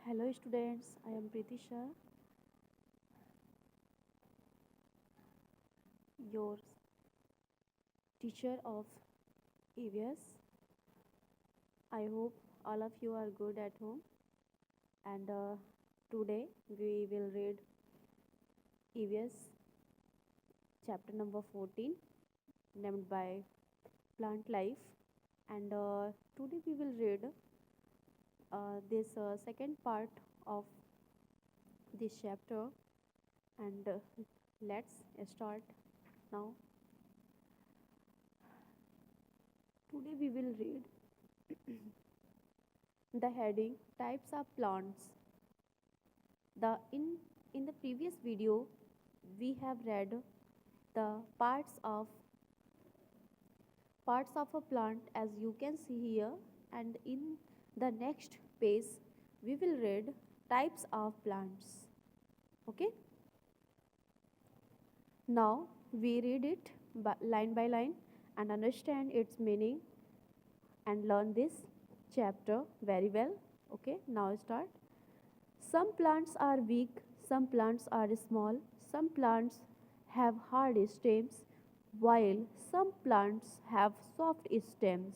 Hello students, I am Pritisha, your teacher of EVS. I hope all of you are good at home and today we will read EVS chapter number 14 named by Plant Life and today we will read this second part of this chapter and let's start now. Today we will read the heading types of plants. The in the previous video we have read the parts of a plant as you can see here, and in the next page we will read types of plants. Okay, now we read it line by line and understand its meaning and learn this chapter very well. Okay, now start. Some plants are weak, some plants are small, some plants have hard stems, while some plants have soft stems.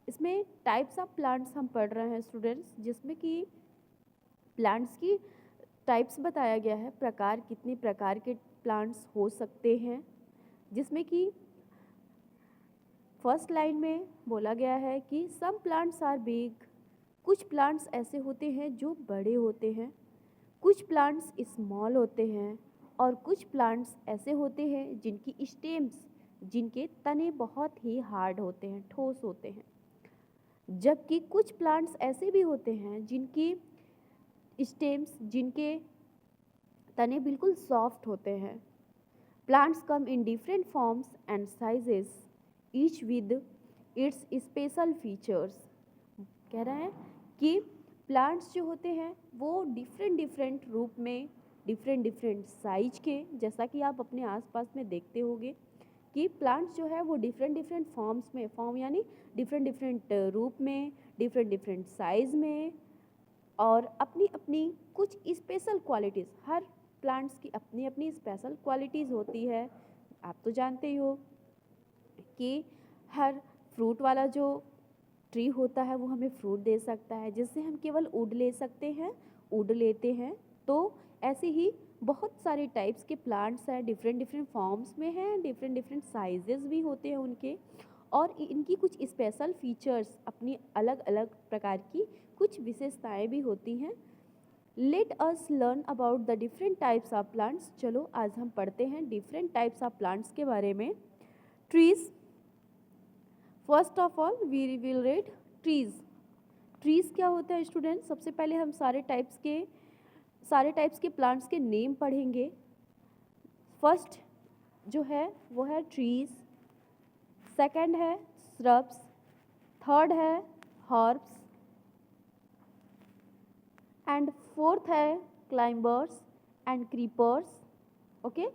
इसमें types of plants हम पढ़ रहे हैं students, जिसमें कि plants की types बताया गया है, प्रकार कितने प्रकार के प्लांट्स हो सकते हैं, जिसमें कि फर्स्ट लाइन में बोला गया है कि सम प्लांट्स आर बिग, कुछ प्लांट्स ऐसे होते हैं जो बड़े होते हैं, कुछ प्लांट्स स्मॉल होते हैं और कुछ प्लांट्स ऐसे होते हैं जिनकी स्टेम्स, जिनके तने बहुत ही हार्ड होते हैं, ठोस होते हैं, जबकि कुछ प्लांट्स ऐसे भी होते हैं जिनकी स्टेम्स, जिनके तने बिल्कुल सॉफ्ट होते हैं. Plants come in different forms and sizes, each with its special features. कह रहे हैं कि प्लांट्स जो होते हैं वो डिफरेंट रूप में, डिफरेंट साइज के, जैसा कि आप अपने आसपास में देखते होंगे कि प्लांट्स जो है वो डिफरेंट फॉर्म्स में, फॉर्म यानी डिफरेंट रूप में, डिफरेंट साइज में, और अपनी अपनी कुछ स्पेशल क्वालिटीज़, हर प्लांट्स की अपनी अपनी स्पेशल क्वालिटीज़ होती है. आप तो जानते ही हो कि हर फ्रूट वाला जो ट्री होता है वो हमें फ्रूट दे सकता है, जिससे हम केवल वुड ले सकते हैं, वुड लेते हैं. तो ऐसे ही बहुत सारे टाइप्स के प्लांट्स हैं, डिफरेंट फॉर्म्स में हैं, डिफरेंट साइजेस भी होते हैं उनके, और इनकी कुछ स्पेशल फीचर्स, अपनी अलग अलग प्रकार की कुछ विशेषताएं भी होती हैं. Let us learn about the different types of plants. चलो आज हम पढ़ते हैं डिफरेंट टाइप्स ऑफ प्लांट्स के बारे में. Trees, first of all we will read trees. Trees क्या होता है स्टूडेंट? सबसे पहले हम सारे टाइप्स के प्लांट्स के नेम पढ़ेंगे. फर्स्ट जो है वो है ट्रीज, सेकंड है श्रब्स, थर्ड है हर्ब्स एंड फोर्थ है क्लाइंबर्स एंड क्रीपर्स. ओके,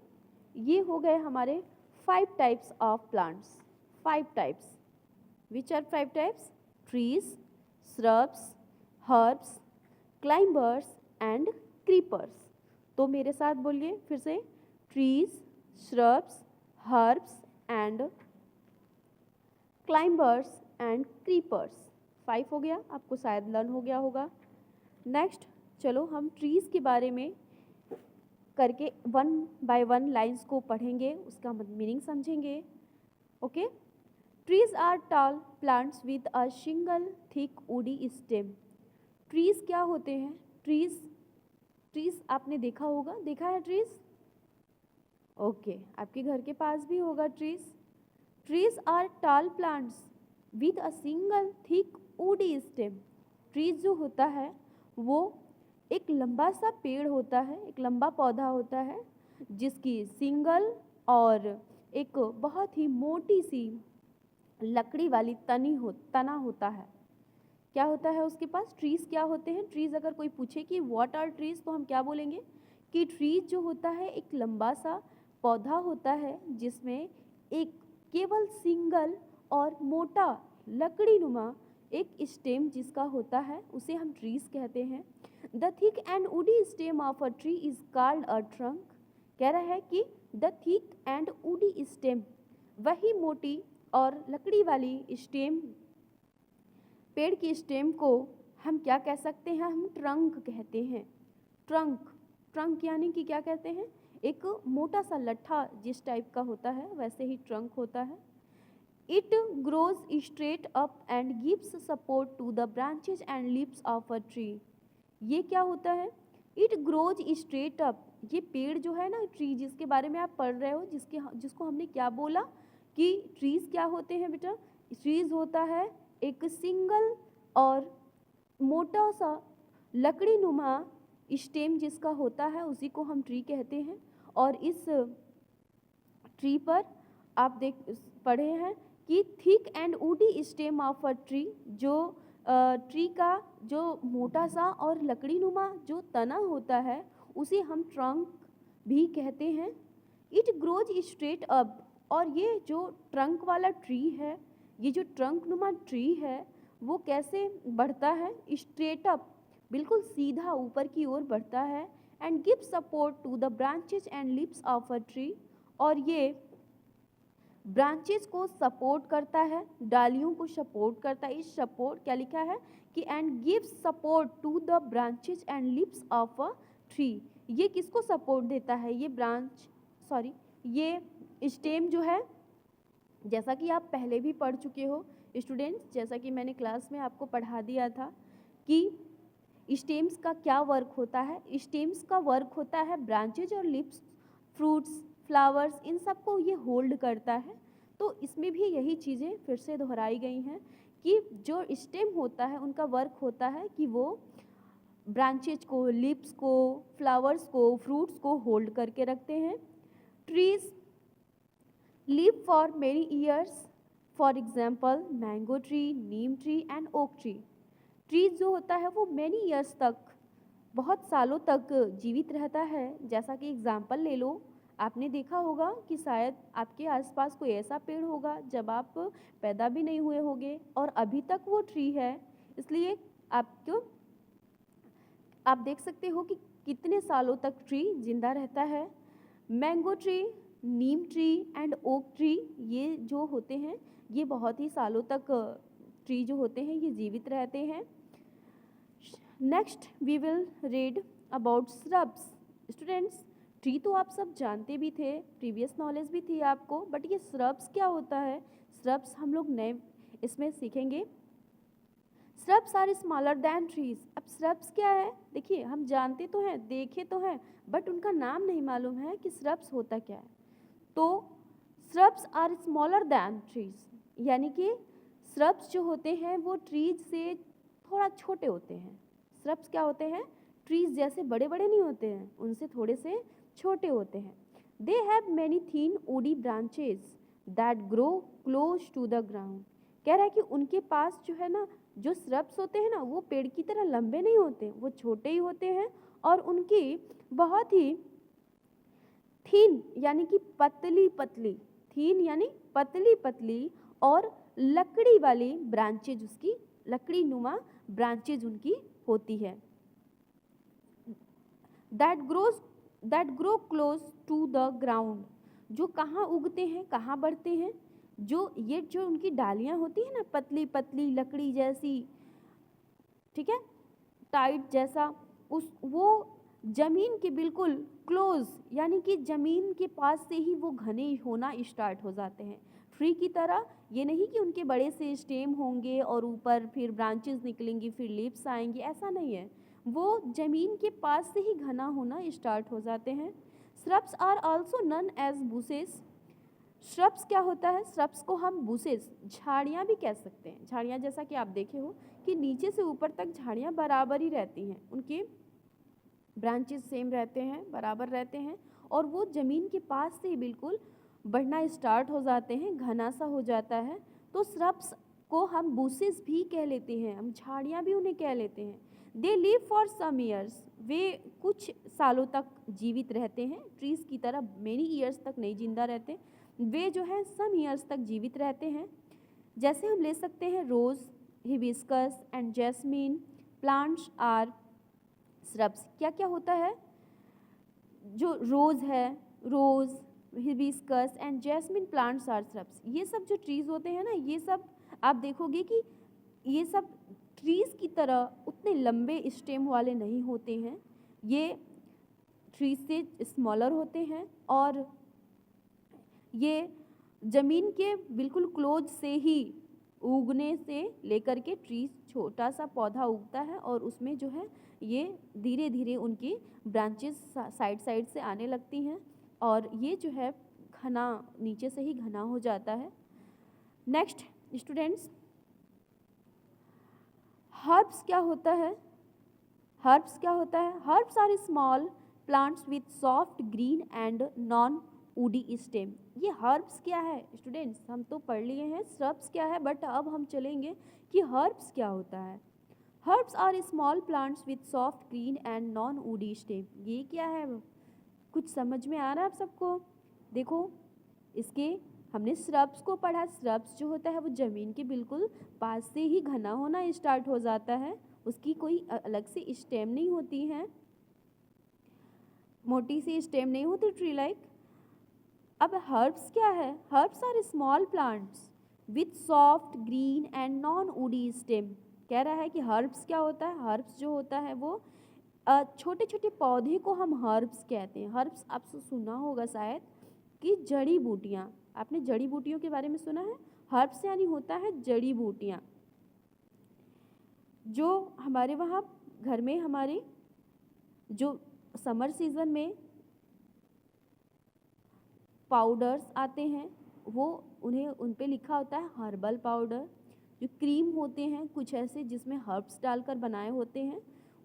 ये हो गए हमारे 5 types of plants. 5 types. Which are 5 types? Trees, shrubs, herbs, climbers and creepers. तो मेरे साथ बोलिए फिर से. Trees, shrubs, herbs and climbers and creepers. 5 हो गया, आपको शायद लर्न हो गया होगा. नेक्स्ट चलो हम ट्रीज के बारे में करके 1 by 1 लाइन्स को पढ़ेंगे, उसका मीनिंग समझेंगे. Okay. Trees are tall plants with a single thick woody stem. Trees क्या होते हैं? ट्रीज आपने देखा होगा, देखा है ट्रीज? ओके, आपके घर के पास भी होगा trees. Trees are tall plants with a single thick woody stem. Trees जो होता है वो एक लंबा सा पेड़ होता है, एक लंबा पौधा होता है, जिसकी सिंगल और एक बहुत ही मोटी सी लकड़ी वाली तना होता है. क्या होता है उसके पास? ट्रीज क्या होते हैं? ट्रीज अगर कोई पूछे कि व्हाट आर ट्रीज, तो हम क्या बोलेंगे कि ट्रीज जो होता है एक लंबा सा पौधा होता है, जिसमें एक केवल सिंगल और मोटा लकड़ी नुमा एक स्टेम जिसका होता है उसे हम ट्रीज कहते हैं। The thick and woody stem of a tree is called a trunk. कह रहा है कि the thick and woody stem, वही मोटी और लकड़ी वाली स्टेम, पेड़ की स्टेम को हम क्या कह सकते हैं, हम ट्रंक कहते हैं। ट्रंक, ट्रंक यानी कि क्या कहते हैं, एक मोटा सा लट्ठा जिस टाइप का होता है वैसे ही ट्रंक होता है। It grows straight up and gives support to the branches and leaves of a tree. ये क्या होता है, इट ग्रोज स्ट्रेट अप, ये पेड़ जो है ना, ट्री जिसके बारे में आप पढ़ रहे हो, जिसको हमने क्या बोला कि ट्रीज क्या होते हैं बेटा, ट्रीज होता है एक सिंगल और मोटा सा लकड़ी नुमा स्टेम जिसका होता है उसी को हम ट्री कहते हैं। और इस ट्री पर आप पढ़े हैं कि thick and woody stem of a tree, जो ट्री का जो मोटा सा और लकड़ी नुमा जो तना होता है उसे हम ट्रंक भी कहते हैं। इट ग्रोज स्ट्रेट अप, और ये जो ट्रंक वाला ट्री है, ये जो ट्रंक नुमा ट्री है वो कैसे बढ़ता है, स्ट्रेट अप, बिल्कुल सीधा ऊपर की ओर बढ़ता है। And give support to the branches and leaves of a tree, और ये ब्रांचेज को सपोर्ट करता है, डालियों को सपोर्ट करता है। इस सपोर्ट क्या लिखा है कि and give support to the branches and leaves of a tree, ये किसको सपोर्ट देता है, ये स्टेम जो है, जैसा कि आप पहले भी पढ़ चुके हो स्टूडेंट्स, जैसा कि मैंने क्लास में आपको पढ़ा दिया था कि स्टेम्स का क्या वर्क होता है। स्टेम्स का वर्क होता है ब्रांचेज और लीव्स, फ्रूट्स, फ्लावर्स, इन सबको ये होल्ड करता है। तो इसमें भी यही चीज़ें फिर से दोहराई गई हैं कि जो स्टेम होता है उनका वर्क होता है कि वो ब्रांचेज को, लीव्स को, फ्लावर्स को, फ्रूट्स को होल्ड करके रखते हैं। Trees live for many years, for example mango tree, Neem tree and oak tree. Trees जो होता है वो मैनी ईयर्स तक, बहुत सालों तक जीवित रहता है। जैसा कि एग्जाम्पल ले लो, आपने देखा होगा कि शायद आपके आसपास कोई ऐसा पेड़ होगा जब आप पैदा भी नहीं हुए होंगे और अभी तक वो ट्री है, इसलिए आप देख सकते हो कि कितने सालों तक ट्री जिंदा रहता है। Mango tree, Neem tree and oak tree, ये जो होते हैं ये बहुत ही सालों तक ट्री जो होते हैं ये जीवित रहते हैं। Next we will read about shrubs. Students, tree तो आप सब जानते भी थे, प्रीवियस नॉलेज भी थी आपको, बट ये श्रब्स क्या होता है, श्रब्स हम लोग नए इसमें सीखेंगे। Shrubs are smaller than trees. अब श्रब्स क्या है, देखिए हम जानते तो हैं, देखे तो हैं, बट उनका नाम नहीं मालूम है कि श्रब्स होता क्या है। तो shrubs are smaller than trees, यानी कि श्रब्स जो होते हैं वो ट्रीज से थोड़ा छोटे होते हैं। श्रब्स क्या होते हैं, ट्रीज जैसे बड़े बड़े नहीं होते हैं, उनसे थोड़े से छोटे होते हैं। They have many thin woody branches that grow close to the ground. कह रहा है कि उनके पास जो है ना, जो श्रब्स होते हैं ना, वो पेड़ की तरह लंबे नहीं होते, वो छोटे ही होते हैं, और उनकी बहुत ही थीन यानी कि पतली पतली, थीन यानी पतली पतली और लकड़ी वाली ब्रांचेज, उसकी लकड़ी नुमा ब्रांचेज उनकी होती है। That grow close to the ground, जो कहाँ उगते हैं, कहाँ बढ़ते हैं, जो उनकी डालियाँ होती हैं ना, पतली पतली लकड़ी जैसी, ठीक है, टाइट जैसा, वो जमीन के बिल्कुल क्लोज, यानी कि जमीन के पास से ही वो घने होना स्टार्ट हो जाते हैं। ट्री की तरह ये नहीं कि उनके बड़े से स्टेम होंगे और ऊपर फिर ब्रांचेस निकलेंगी, फिर लीव्स आएंगी, ऐसा नहीं है, वो जमीन के पास से ही घना होना स्टार्ट हो जाते हैं। Shrubs are also known as bushes. Shrubs क्या होता है, श्रब्स को हम बुशेस, झाड़ियाँ भी कह सकते हैं। झाड़ियाँ जैसा कि आप देखे हो कि नीचे से ऊपर तक झाड़ियाँ बराबर ही रहती हैं, उनके ब्रांचेस सेम रहते हैं, बराबर रहते हैं, और वो ज़मीन के पास से ही बिल्कुल बढ़ना स्टार्ट हो जाते हैं, घना सा हो जाता है। तो श्रब्स को हम बुशेस भी कह लेते हैं, हम झाड़ियाँ भी उन्हें कह लेते हैं। They live for some years, वे कुछ सालों तक जीवित रहते हैं, ट्रीज की तरह मेनी ईयर्स तक नहीं जिंदा रहते, वे जो है सम ईयर्स तक जीवित रहते हैं। जैसे हम ले सकते हैं rose, hibiscus and jasmine plants are shrubs. क्या क्या होता है? जो रोज़ है, rose, hibiscus and jasmine plants are shrubs. ये सब जो ट्रीज़ होते हैं ना, ये सब आप देखोगे कि ये सब ट्रीज़ की तरह उतने लंबे स्टेम वाले नहीं होते हैं। ये ट्रीज से स्मॉलर होते हैं और ये ज़मीन के बिल्कुल क्लोज से ही उगने से लेकर के ट्रीज छोटा सा पौधा उगता है और उसमें जो है ये धीरे धीरे उनकी ब्रांचेस साइड साइड से आने लगती हैं और ये जो है घना नीचे से ही घना हो जाता है। नेक्स्ट स्टूडेंट्स, हर्ब्स क्या होता है? हर्ब्स क्या होता है? Herbs are small plants with soft green and non woody stem. ये हर्ब्स क्या है स्टूडेंट्स? हम तो पढ़ लिए हैं श्रब्स क्या है, बट अब हम चलेंगे कि हर्ब्स क्या होता है। Herbs are small plants with soft green and non woody stem. ये क्या है? कुछ समझ में आ रहा है आप सबको? देखो, इसके हमने श्रब्स को पढ़ा। श्रब्स जो होता है वो ज़मीन के बिल्कुल पास से ही घना होना स्टार्ट हो जाता है, उसकी कोई अलग से स्टेम नहीं होती है, मोटी सी स्टेम नहीं होती ट्री लाइक। अब हर्ब्स क्या है? Herbs are small plants with soft green and non woody stem. कह रहा है कि हर्ब्स क्या होता है? हर्ब्स जो होता है वो छोटे छोटे पौधे को हम हर्ब्स कहते हैं। हर्ब्स आपसे सुना होगा शायद कि जड़ी बूटियाँ, आपने जड़ी बूटियों के बारे में सुना है? हर्ब्स यानी होता है जड़ी बूटियाँ, जो हमारे वहाँ घर में हमारे जो समर सीज़न में पाउडर्स आते हैं वो उन्हें उन पे लिखा होता है हर्बल पाउडर। जो क्रीम होते हैं कुछ ऐसे जिसमें हर्ब्स डालकर बनाए होते हैं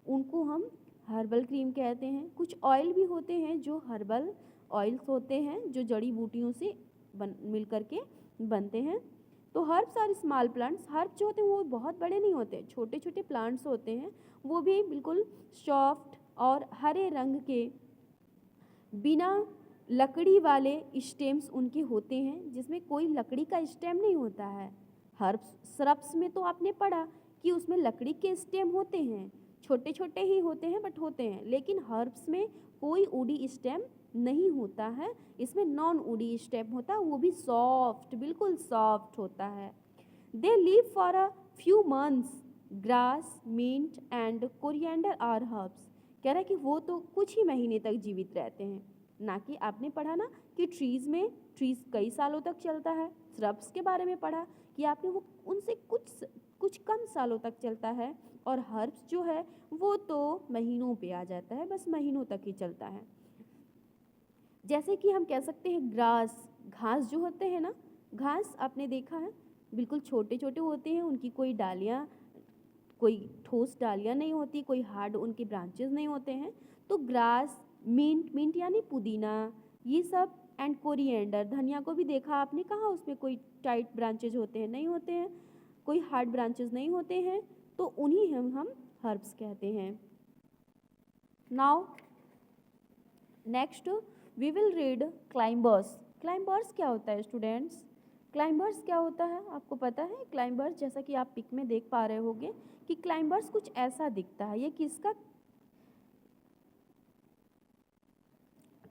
उनको हम हर्बल क्रीम कहते हैं। कुछ ऑयल भी होते हैं जो हर्बल ऑयल्स होते हैं जो जड़ी बूटियों से मिल करके बनते हैं। तो herbs are small plants. Herb जो होते हैं वो बहुत बड़े नहीं होते, छोटे छोटे प्लांट्स होते हैं, वो भी बिल्कुल सॉफ्ट और हरे रंग के, बिना लकड़ी वाले स्टेम्स उनके होते हैं, जिसमें कोई लकड़ी का स्टेम नहीं होता है। हर्ब्स श्रब्स में तो आपने पढ़ा कि उसमें लकड़ी के स्टेम होते हैं, छोटे छोटे ही होते हैं बट होते हैं, लेकिन हर्ब्स में कोई वुडी स्टेम नहीं होता है, इसमें नॉन वुडी स्टेम होता है, वो भी सॉफ्ट, बिल्कुल सॉफ्ट होता है। They live for a few months. Grass, mint and coriander are herbs. कह रहा है कि वो तो कुछ ही महीने तक जीवित रहते हैं, ना कि आपने पढ़ा ना कि ट्रीज कई सालों तक चलता है। श्रब्स के बारे में पढ़ा कि आपने वो उनसे कुछ कम सालों तक चलता है, और हर्ब्स जो है वो तो महीनों पे आ जाता है, बस महीनों तक ही चलता है। जैसे कि हम कह सकते हैं ग्रास, घास जो होते हैं ना, घास आपने देखा है बिल्कुल छोटे छोटे होते हैं, उनकी कोई डालियाँ, कोई ठोस डालियाँ नहीं होती, कोई हार्ड उनके ब्रांचेस नहीं होते हैं। तो ग्रास, मिंट यानी पुदीना, ये सब, एंड कोरिएंडर, धनिया को भी देखा आपने, कहाँ उसमें कोई टाइट ब्रांचेज होते हैं? नहीं होते हैं, कोई हार्ड ब्रांचेस नहीं होते हैं, तो उन्हीं हम हर्ब्स कहते हैं। Now next we will read climbers. Climbers क्या होता है स्टूडेंट्स? क्लाइंबर्स क्या होता है आपको पता है? क्लाइंबर्स, जैसा कि आप पिक में देख पा रहे होंगे कि क्लाइंबर्स कुछ ऐसा दिखता है। ये किसका?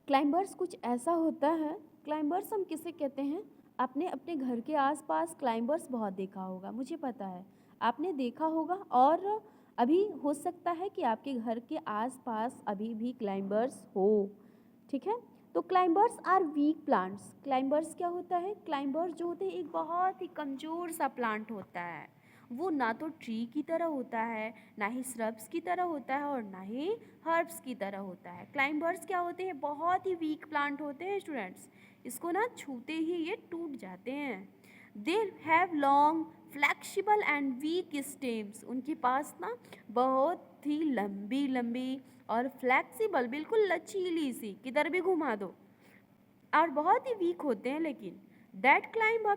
क्लाइंबर्स कुछ ऐसा होता है। क्लाइंबर्स हम किसे कहते हैं? आपने अपने घर के आसपास क्लाइंबर्स बहुत देखा होगा, मुझे पता है आपने देखा होगा, और अभी हो सकता है कि आपके घर के आसपास अभी भी क्लाइंबर्स हो, ठीक है? तो climbers are weak plants. Climbers क्या होता है? क्लाइंबर्स जो होते हैं एक बहुत ही कमज़ोर सा प्लांट होता है, वो ना तो ट्री की तरह होता है, ना ही श्रब्स की तरह होता है, और ना ही हर्ब्स की तरह होता है। क्लाइंबर्स क्या होते हैं? बहुत ही वीक प्लांट होते हैं स्टूडेंट्स, इसको ना छूते ही ये टूट जाते हैं। They have long, flexible and weak stems. उनके पास ना बहुत ही लंबी लंबी और फ्लेक्सिबल, बिल्कुल लचीली सी, किधर भी घुमा दो, और बहुत ही वीक होते हैं, लेकिन that climb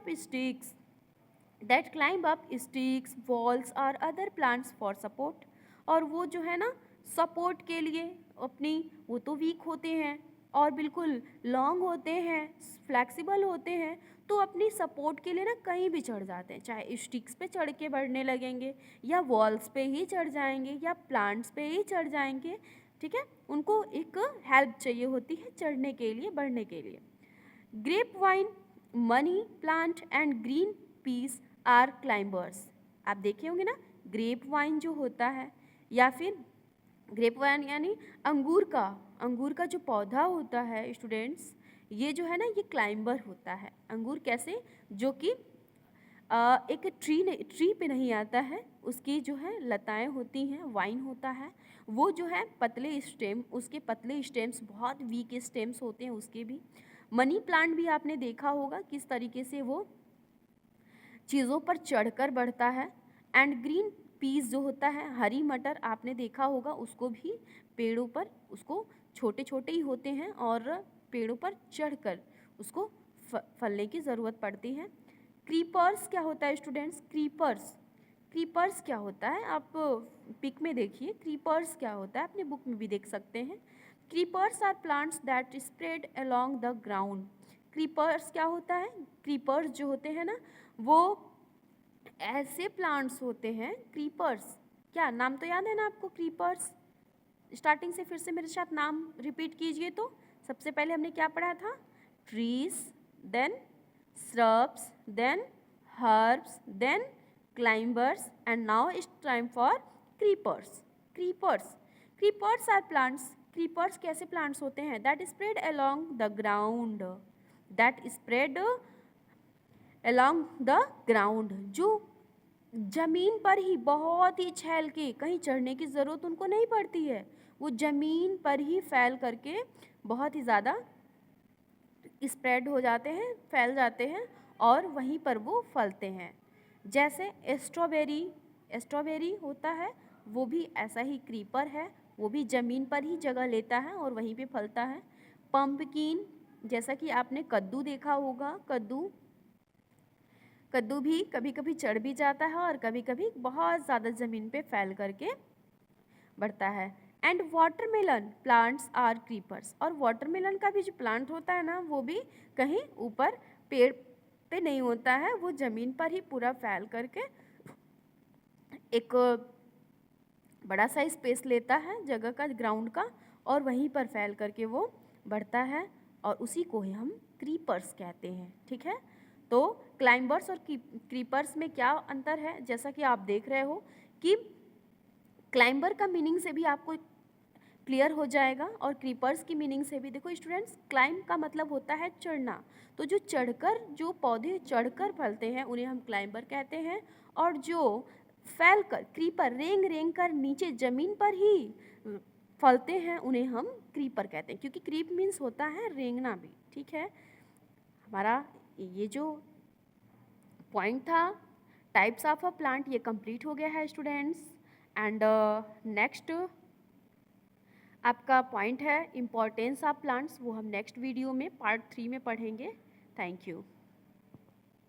up sticks, walls और अदर प्लांट्स फॉर सपोर्ट। और वो जो है ना सपोर्ट के लिए अपनी, वो तो वीक होते हैं और बिल्कुल लॉन्ग होते हैं, फ्लेक्सिबल होते हैं, तो अपनी सपोर्ट के लिए ना कहीं भी चढ़ जाते हैं, चाहे स्टिक्स पे चढ़ के बढ़ने लगेंगे या वॉल्स पे ही चढ़ जाएंगे या प्लांट्स पे ही चढ़ जाएंगे, ठीक है। उनको एक हेल्प चाहिए होती है चढ़ने के लिए, बढ़ने के लिए। Grape vine, money plant and green peas are climbers. आप देखे होंगे ना, ग्रेप वाइन जो होता है या फिर ग्रेप वाइन यानी अंगूर का जो पौधा होता है स्टूडेंट्स, ये जो है ना ये क्लाइंबर होता है। अंगूर कैसे, जो कि एक ट्री पे नहीं आता है, उसकी जो है लताएं होती हैं, वाइन होता है, वो जो है पतले स्टेम, उसके पतले स्टेम्स, बहुत वीक स्टेम्स होते हैं उसके भी। मनी प्लांट भी आपने देखा होगा किस तरीके से वो चीज़ों पर चढ़कर बढ़ता है। एंड ग्रीन पीस जो होता है, हरी मटर आपने देखा होगा, उसको भी पेड़ों पर, उसको छोटे छोटे ही होते हैं और पेड़ों पर चढ़कर उसको फलने की ज़रूरत पड़ती है। क्रीपर्स क्या होता है स्टूडेंट्स, क्रीपर्स क्या होता है, आप पिक में देखिए क्रीपर्स क्या होता है, अपने बुक में भी देख सकते हैं। Creepers are plants that spread along the ground. Creepers क्या होता है, क्रीपर्स जो होते हैं ना वो ऐसे प्लांट्स होते हैं, क्रीपर्स, क्या नाम तो याद है ना आपको क्रीपर्स, स्टार्टिंग से फिर से मेरे साथ नाम रिपीट कीजिए। तो सबसे पहले हमने क्या पढ़ा था, trees, then shrubs, then herbs, then climbers, and now it's time for creepers. Creepers are plants, creepers कैसे प्लांट्स होते हैं, that spread along the ground, that spread along the ground, जो जमीन पर ही बहुत ही छैल के, कहीं चढ़ने की ज़रूरत उनको नहीं पड़ती है, वो जमीन पर ही फैल करके बहुत ही ज़्यादा स्प्रेड हो जाते हैं, फैल जाते हैं और वहीं पर वो फलते हैं। जैसे स्ट्रॉबेरी होता है, वो भी ऐसा ही क्रीपर है, वो भी ज़मीन पर ही जगह लेता है और वहीं पे फलता है। पंपकिन, जैसा कि आपने कद्दू देखा होगा, कद्दू भी कभी कभी चढ़ भी जाता है और कभी कभी बहुत ज़्यादा ज़मीन पे फैल करके बढ़ता है। And watermelon plants are creepers, और वाटरमेलन का भी जो प्लांट होता है ना वो भी कहीं ऊपर पेड़ पे नहीं होता है, वो ज़मीन पर ही पूरा फैल करके एक बड़ा सा स्पेस लेता है जगह का, ग्राउंड का, और वहीं पर फैल करके वो बढ़ता है और उसी को ही हम क्रीपर्स कहते हैं, ठीक है। तो क्लाइंबर्स और क्रीपर्स में क्या अंतर है, जैसा कि आप देख रहे हो कि क्लाइंबर का मीनिंग से भी आपको क्लियर हो जाएगा और क्रीपर्स की मीनिंग से भी। देखो स्टूडेंट्स, क्लाइंब का मतलब होता है चढ़ना, तो जो चढ़कर, जो पौधे चढ़कर फलते हैं उन्हें हम क्लाइंबर कहते हैं, और जो फैल कर, क्रीपर रेंग रेंग कर नीचे ज़मीन पर ही फलते हैं उन्हें हम क्रीपर कहते हैं, क्योंकि क्रीप मीन्स होता है रेंगना भी, ठीक है। हमारा ये जो पॉइंट था टाइप्स ऑफ अ प्लांट, ये कंप्लीट हो गया है स्टूडेंट्स। एंड नेक्स्ट आपका पॉइंट है इम्पोर्टेंस ऑफ प्लांट्स, वो हम नेक्स्ट वीडियो में पार्ट 3 में पढ़ेंगे। Thank you.